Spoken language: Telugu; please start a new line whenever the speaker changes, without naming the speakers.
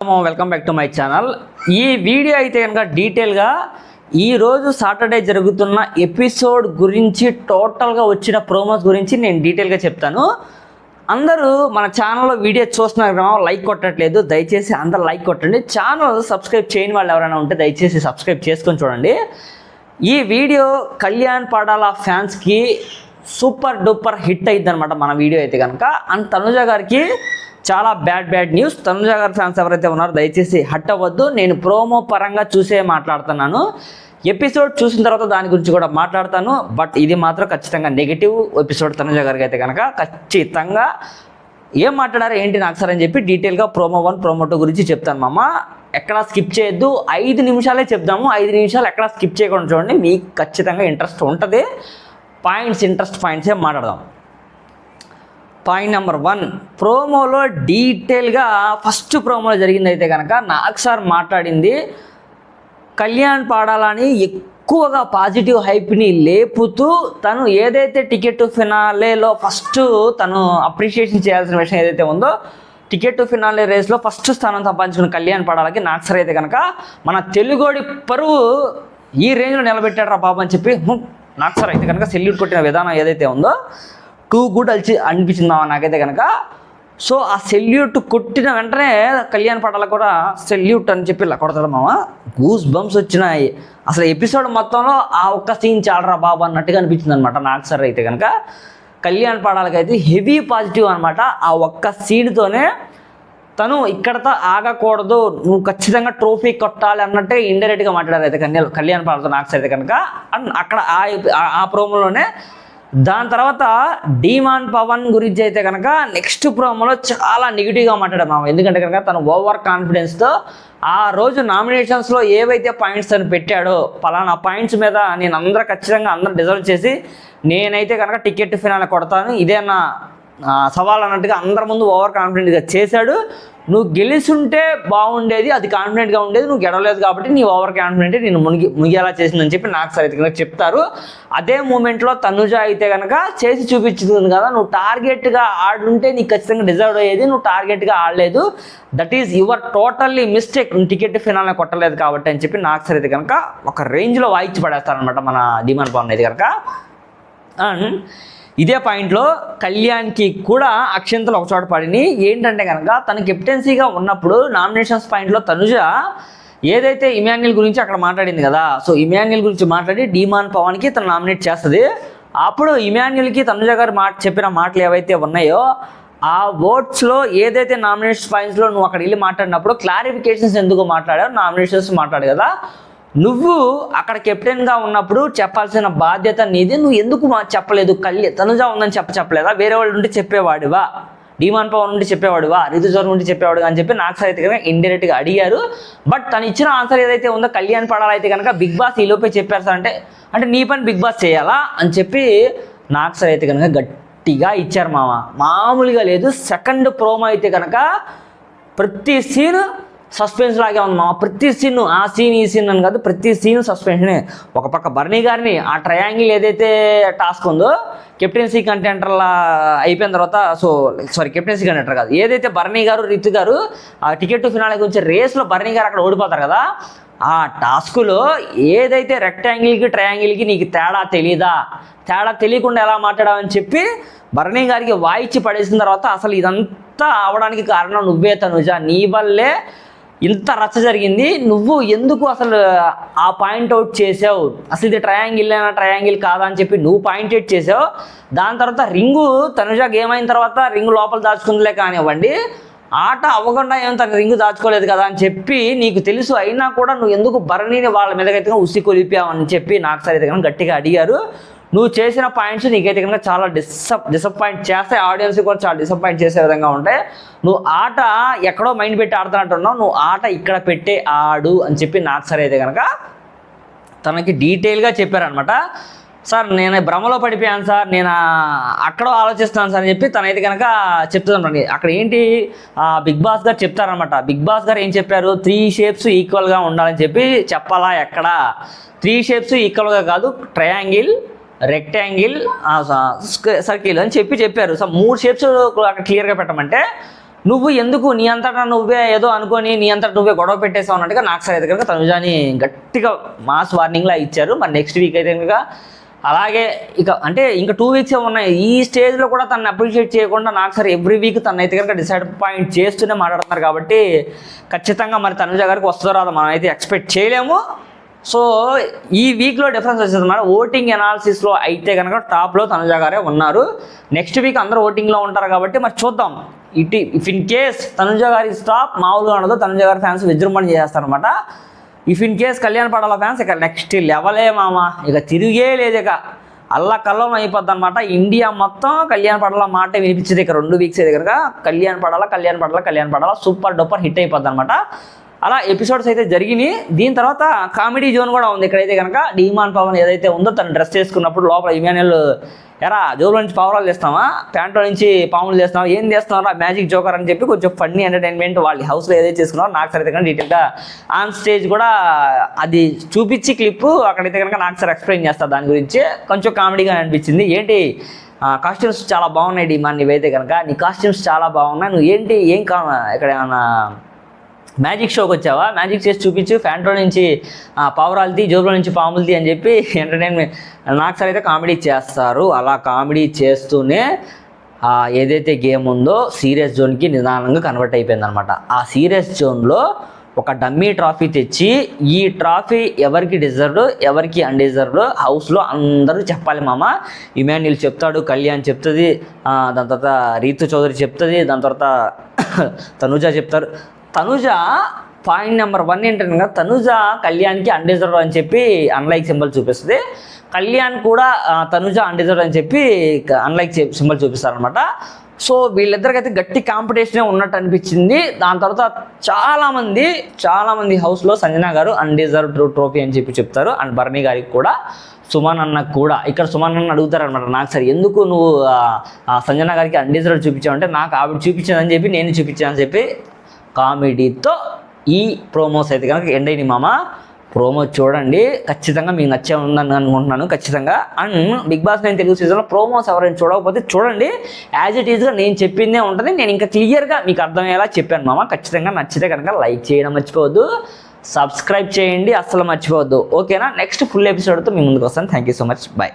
Welcome back to my channel. ఈ వీడియో అయితే కనుక డీటెయిల్గా ఈరోజు సాటర్డే జరుగుతున్న ఎపిసోడ్ గురించి టోటల్గా వచ్చిన ప్రోమోస్ గురించి నేను డీటెయిల్గా చెప్తాను. అందరూ మన ఛానల్లో వీడియో చూస్తున్నారు కదా, లైక్ కొట్టట్లేదు, దయచేసి అందరు లైక్ కొట్టండి. ఛానల్ సబ్స్క్రైబ్ చేయని వాళ్ళు ఎవరైనా ఉంటే దయచేసి సబ్స్క్రైబ్ చేసుకొని చూడండి. ఈ వీడియో కళ్యాణ్ పడాల ఫ్యాన్స్కి సూపర్ డూపర్ హిట్ అయింది అనమాట మన వీడియో అయితే కనుక. అండ్ తనుజ గారికి చాలా బ్యాడ్ న్యూస్. తనుజ గారి ఫ్యాన్స్ ఎవరైతే ఉన్నారో దయచేసి హట్ అవ్వద్దు. నేను ప్రోమో పరంగా చూసే మాట్లాడుతున్నాను. ఎపిసోడ్ చూసిన తర్వాత దాని గురించి కూడా మాట్లాడతాను. బట్ ఇది మాత్రం ఖచ్చితంగా నెగిటివ్ ఎపిసోడ్ తనుజ గారికి అయితే కనుక. ఖచ్చితంగా ఏం మాట్లాడారు ఏంటి నాకు సరే అని చెప్పి డీటెయిల్గా ప్రోమో 1 ప్రోమో 2 గురించి చెప్తాను మామ. ఎక్కడా స్కిప్ చేయొద్దు. 5 నిమిషాలే చెప్దాము. 5 నిమిషాలు ఎక్కడా స్కిప్ చేయకుండా చూడండి, మీకు ఖచ్చితంగా ఇంట్రెస్ట్ ఉంటుంది. ఇంట్రెస్ట్ పాయింట్సే మాట్లాడదాం. పాయింట్ నెంబర్ 1, ప్రోమోలో డీటెయిల్గా ఫస్ట్ ప్రోమోలో జరిగింది అయితే కనుక నాకు సార్ మాట్లాడింది కళ్యాణ్ పాడాలని ఎక్కువగా పాజిటివ్ హైప్ని లేపుతూ తను ఏదైతే టికెట్ ఫినాలేలో ఫస్ట్ తను అప్రిషియేషన్ చేయాల్సిన విషయం ఏదైతే ఉందో, టికెట్ ఫినాలే రేస్లో ఫస్ట్ స్థానం సంపాదించుకున్న కళ్యాణ్ పడాలకి నాకు సార్ అయితే కనుక మన తెలుగోడి పరువు ఈ రేంజ్లో నిలబెట్టాడు రా బాబు అని చెప్పి నాకు సార్ అయితే కనుక సెల్యూట్ కొట్టిన విధానం ఏదైతే ఉందో టూ గుడ్ అనిపించిందా నాకైతే కనుక. సో ఆ సెల్యూట్ కొట్టిన వెంటనే కళ్యాణ్ పడాల కూడా సెల్యూట్ అని చెప్పి ఇలా కొడతాడు మామ. గూస్ బంప్స్ వచ్చినాయి. అసలు ఎపిసోడ్ మొత్తంలో ఆ ఒక్క సీన్ చాలరా బాబు అన్నట్టుగా అనిపించింది అనమాట నాకు సార్ అయితే కనుక. కళ్యాణ్ పడాలకైతే హెవీ పాజిటివ్ అనమాట. ఆ ఒక్క సీన్తోనే తను ఇక్కడతో ఆగకూడదు, నువ్వు ఖచ్చితంగా ట్రోఫీ కొట్టాలి అన్నట్టే ఇండైరెక్ట్గా మాట్లాడారు అయితే కళ్యాణ్ పడాలతో నాకు సార్ అయితే కనుక. అండ్ అక్కడ ఆ ప్రోమోలోనే దాని తర్వాత డీమాన్ పవన్ గురించి అయితే కనుక నెక్స్ట్ ప్రోమోలో చాలా నెగిటివ్గా మాట్లాడాము. ఎందుకంటే కనుక తను ఓవర్ కాన్ఫిడెన్స్తో ఆ రోజు నామినేషన్స్లో ఏవైతే పాయింట్స్ తను పెట్టాడో పలానా పాయింట్స్ మీద నేను ఖచ్చితంగా అందరూ డిజర్వ్ చేసి నేనైతే కనుక టికెట్ ఫినాల్ కొడతాను, ఇదే నా సవాల్ అన్నట్టుగా అందరి ముందు ఓవర్ కాన్ఫిడెంట్గా చేశాడు. నువ్వు గెలిచుంటే బాగుండేది, అది కాన్ఫిడెంట్గా ఉండేది, నువ్వు గెలవలేదు కాబట్టి నీ ఓవర్ కాన్ఫిడెంట్ నేను మునిగేలా చేసిందని చెప్పి నాకు సార్ అయితే కనుక చెప్తారు. అదే మూమెంట్లో తనుజ అయితే కనుక చేసి చూపించుతుంది కదా, నువ్వు టార్గెట్గా ఆడుంటే నీకు ఖచ్చితంగా డిజర్వ్ అయ్యేది, నువ్వు టార్గెట్గా ఆడలేదు, that is your totally mistake, నువ్వు టికెట్ ఫినాల్ని కొట్టలేదు కాబట్టి అని చెప్పి నాకు సార్ అయితే కనుక ఒక రేంజ్లో వాయించి పడేస్తారనమాట మన డీమాన్ పవన్ అయితే కనుక. అండ్ ఇదే పాయింట్లో కళ్యాణ్కి కూడా అక్షంతలు ఒకచోట పడినాయి. ఏంటంటే కనుక తన కెప్టెన్సీగా ఉన్నప్పుడు నామినేషన్స్ పాయింట్లో తనుజ ఏదైతే ఇమాన్యుల్ గురించి అక్కడ మాట్లాడింది కదా, సో ఇమాన్యుల్ గురించి మాట్లాడి డీమాన్ పవన్కి తను నామినేట్ చేస్తుంది. అప్పుడు ఇమాన్యుల్కి తనుజ గారు చెప్పిన మాటలు ఏవైతే ఉన్నాయో ఆ ఓట్స్లో ఏదైతే నామినేషన్స్ పాయింట్స్లో నువ్వు అక్కడ వెళ్ళి మాట్లాడినప్పుడు క్లారిఫికేషన్స్ ఎందుకు మాట్లాడావు, నామినేషన్స్ మాట్లాడు కదా, నువ్వు అక్కడ కెప్టెన్గా ఉన్నప్పుడు చెప్పాల్సిన బాధ్యత నీది, నువ్వు ఎందుకు చెప్పలేదు, తనుజ ఉందని చెప్పలేదా, వేరే వాళ్ళు ఉంటే చెప్పేవాడివా, డీమాన్ పవన్ నుండి చెప్పేవాడువా, రితుజర్ నుండి చెప్పేవాడు అని చెప్పి నాకు సార్ అయితే కనుక ఇండైరెక్ట్గా అడిగారు. బట్ తను ఇచ్చిన ఆన్సర్ ఏదైతే ఉందో కళ్యాణ్ పడాలైతే కనుక బిగ్ బాస్ ఈలోపే చెప్పారు సార్ అంటే నీ పని బిగ్ బాస్ చేయాలా అని చెప్పి నాకు సార్ అయితే కనుక గట్టిగా ఇచ్చారు మామ, మామూలుగా లేదు. సెకండ్ ప్రోమో అయితే కనుక ప్రతి సీన్ సస్పెన్స్ లాగే ఉంది మా. ప్రతి సీన్ ఆ సీన్ ఈ సీన్ అని కాదు, ప్రతి సీన్ సస్పెన్షనే. ఒక పక్క బర్నీ గారిని ఆ ట్రయాంగిల్ ఏదైతే టాస్క్ ఉందో కెప్టెన్సీ కంటెంటర్లా అయిపోయిన తర్వాత, కెప్టెన్సీ కంటెంటర్ కాదు, ఏదైతే బర్నీ గారు రితు గారు ఆ టికెట్ ఫినాలే గురించి రేస్లో బర్నీ గారు అక్కడ ఓడిపోతారు కదా, ఆ టాస్కులో ఏదైతే రెక్టాంగిల్కి ట్రయాంగిల్కి నీకు తేడా తెలియకుండా ఎలా మాట్లాడావని చెప్పి బర్నీ గారికి వాయిచ్చి పడేసిన తర్వాత అసలు ఇదంతా అవడానికి కారణం నువ్వే తనుజ, నీ వల్లే ఇంత రచ్చ జరిగింది, నువ్వు ఎందుకు అసలు ఆ పాయింట్ అవుట్ చేసావు, అసలు ఇది ట్రయాంగిల్ కాదా అని చెప్పి నువ్వు పాయింట్ అవుట్ చేసావు. దాని తర్వాత రింగు తనుజ గేమ్ అయిన తర్వాత రింగు లోపల దాచుకుందిలే కానివ్వండి, ఆట అవ్వకుండా ఏమో తన రింగు దాచుకోలేదు కదా అని చెప్పి నీకు తెలుసు, అయినా కూడా నువ్వు ఎందుకు బర్నీని వాళ్ళ మీదకైతే ఉసి కొలిపావు అని చెప్పి నాకు సరే అయితే గట్టిగా అడిగారు. నువ్వు చేసిన పాయింట్స్ నీకైతే కనుక చాలా డిసప్పాయింట్ చేస్తాయి, ఆడియన్స్కి కూడా చాలా డిసప్పాయింట్ చేసే విధంగా ఉంటాయి. నువ్వు ఆట ఎక్కడో మైండ్ పెట్టి ఆడుతున్నట్టున్నావు, నువ్వు ఆట ఇక్కడ పెట్టే ఆడు అని చెప్పి నాకు సరే అయితే కనుక తనకి డీటెయిల్గా చెప్పారనమాట. సార్ నేను భ్రమలో పడిపోయాను సార్, నేను అక్కడో ఆలోచిస్తాను సార్ అని చెప్పి తనైతే కనుక చెప్తుందండి. అక్కడ ఏంటి బిగ్ బాస్ గారు చెప్తారనమాట. బిగ్ బాస్ గారు ఏం చెప్పారు, 3 షేప్స్ ఈక్వల్గా ఉండాలని చెప్పి చెప్పాలా, ఎక్కడ 3 షేప్స్ ఈక్వల్గా కాదు, ట్రయాంగిల్, రెక్టాంగిల్, సర్కిల్ అని చెప్పారు. సో 3 షేప్స్ అక్కడ క్లియర్గా పెట్టమంటే నువ్వు ఎందుకు నీ అంతటా నువ్వే ఏదో అనుకొని నీ అంతటా నువ్వే గొడవ పెట్టేసావు అన్నట్టుగా నాకు సరే అయితే కనుక తనుజాని గట్టిగా మాస్ వార్నింగ్లా ఇచ్చారు. మరి నెక్స్ట్ వీక్ అయితే కనుక అలాగే ఇక అంటే ఇంకా 2 వీక్సే ఉన్నాయి. ఈ స్టేజ్లో కూడా తనని అప్రిషియేట్ చేయకుండా నాకు సరే ఎవ్రీ వీక్ తను అయితే కనుక డిసప్పాయింట్ చేస్తూనే మాట్లాడుతున్నారు. కాబట్టి ఖచ్చితంగా మరి తనుజ గారికి వస్తుందో రాదో మనం అయితే ఎక్స్పెక్ట్ చేయలేము. సో ఈ వీక్లో డిఫరెన్స్ వచ్చేది అన్నమాట. ఓటింగ్ ఎనాలిసిస్లో అయితే కనుక టాప్లో తనుజ గారే ఉన్నారు. నెక్స్ట్ వీక్ అందరూ ఓటింగ్లో ఉంటారు కాబట్టి మరి చూద్దాం. ఇఫ్ ఇన్ కేస్ తనుజ గారి స్టాప్ మామూలుగా ఉండదు, తనుజ గారి ఫ్యాన్స్ విజృంభణ చేస్తారనమాట. If in case Kalyan Padala fans ఇక నెక్స్ట్ లెవలే మామ, ఇక తిరిగే లేదు, ఇక అల్లకల్లం అయిపోద్ది అనమాట. ఇండియా మొత్తం కళ్యాణ్ పడాల మాట వినిపించేది ఇక 2 వీక్స్ అయితే కనుక Kalyan Padala super duper hit అయిపోద్ది అనమాట. అలా ఎపిసోడ్స్ అయితే జరిగినాయి. దీని తర్వాత కామెడీ జోన్ కూడా ఉంది. ఇక్కడైతే కనుక డీమాన్ పవన్ ఏదైతే ఉందో తను డ్రెస్ చేసుకున్నప్పుడు లోపల ఇమాన్యుయల్ ఎరా జోబులో నుంచి పావురాలు చేస్తావా, ప్యాంట్లో నుంచి పాములు చేస్తావా, ఏం చేస్తున్నారా మ్యాజిక్ జోకర్ అని చెప్పి కొంచెం ఫన్నీ ఎంటర్టైన్మెంట్ వాళ్ళ హౌస్లో ఏదైతే చేసుకున్నారో నాకు సరైతే కనుక డీటెయిల్గా ఆన్ స్టేజ్ కూడా అది చూపించి క్లిప్పు అక్కడైతే కనుక నాకు సార్ ఎక్స్ప్లెయిన్ చేస్తారు. దాని గురించి కొంచెం కామెడీగా అనిపించింది. ఏంటి కాస్ట్యూమ్స్ చాలా బాగున్నాయి డీమాన్, నీవైతే కనుక నీ కాస్ట్యూమ్స్ చాలా బాగున్నాయి, నువ్వు ఏంటి ఏం ఇక్కడ ఏమన్నా మ్యాజిక్ షోకి వచ్చావా, మ్యాజిక్ చేసి చూపించు, ఫ్యాంట్లో నుంచి పావురాలది జోబులో నుంచి పాములది అని చెప్పి ఎంటర్టైన్మెంట్ నాకు సార్ అయితే కామెడీ చేస్తారు. అలా కామెడీ చేస్తూనే ఏదైతే గేమ్ ఉందో సీరియస్ జోన్కి నిదానంగా కన్వర్ట్ అయిపోయింది అనమాట. ఆ సీరియస్ జోన్లో ఒక డమ్మీ ట్రాఫీ తెచ్చి ఈ ట్రాఫీ ఎవరికి డిజర్వ్డ్ ఎవరికి అన్డిజర్వ్డ్ హౌస్లో అందరూ చెప్పాలి మామ. ఇమాన్యుయల్ చెప్తాడు, కళ్యాణ్ చెప్తుంది, దాని తర్వాత రీతు చౌదరి చెప్తుంది, దాని తర్వాత తనుజ చెప్తారు. తనుజ పాయింట్ నెంబర్ 1 ఏంటంటే తనుజ కళ్యాణ్కి అన్డిజర్వ్ అని చెప్పి అన్లైక్ సింబల్ చూపిస్తుంది. కళ్యాణ్ కూడా తనుజ అన్డిజర్వ్ అని చెప్పి అన్లైక్ సింబల్ చూపిస్తారనమాట. సో వీళ్ళిద్దరికైతే గట్టి కాంపిటీషనే ఉన్నట్టు అనిపించింది. దాని తర్వాత చాలామంది హౌస్లో సంజన గారు అన్డిజర్వ్డ్ ట్రోఫీ అని చెప్పి చెప్తారు. అండ్ బర్నీ గారికి కూడా, సుమన్ అన్నకు కూడా. ఇక్కడ సుమన్ అన్న అడుగుతారనమాట, నాకు సరే ఎందుకు నువ్వు సంజన గారికి అన్డిజర్వ్డ్ చూపించావంటే నాకు ఆవిడ చూపించానని చెప్పి నేను చూపించానని చెప్పి కామెడీతో ఈ ప్రోమోస్ అయితే కనుక ఎండ్ అయినాయి మామ. ప్రోమో చూడండి, ఖచ్చితంగా మీకు నచ్చే ఉందని అనుకుంటున్నాను ఖచ్చితంగా. అండ్ బిగ్ బాస్ 9 తెలుగు సీజన్లో ప్రోమోస్ ఎవరైనా చూడకపోతే చూడండి, యాజ్ ఇట్ ఈజ్గా నేను చెప్పిందే ఉంటుంది. నేను ఇంకా క్లియర్గా మీకు అర్థమయ్యేలా చెప్పాను మామ. ఖచ్చితంగా నచ్చితే కనుక లైక్ చేయడం మర్చిపోవద్దు, సబ్స్క్రైబ్ చేయండి, అస్సలు మర్చిపోవద్దు. ఓకేనా? నెక్స్ట్ ఫుల్ ఎపిసోడ్తో మీ ముందుకు వస్తాను. Thank you so much, bye.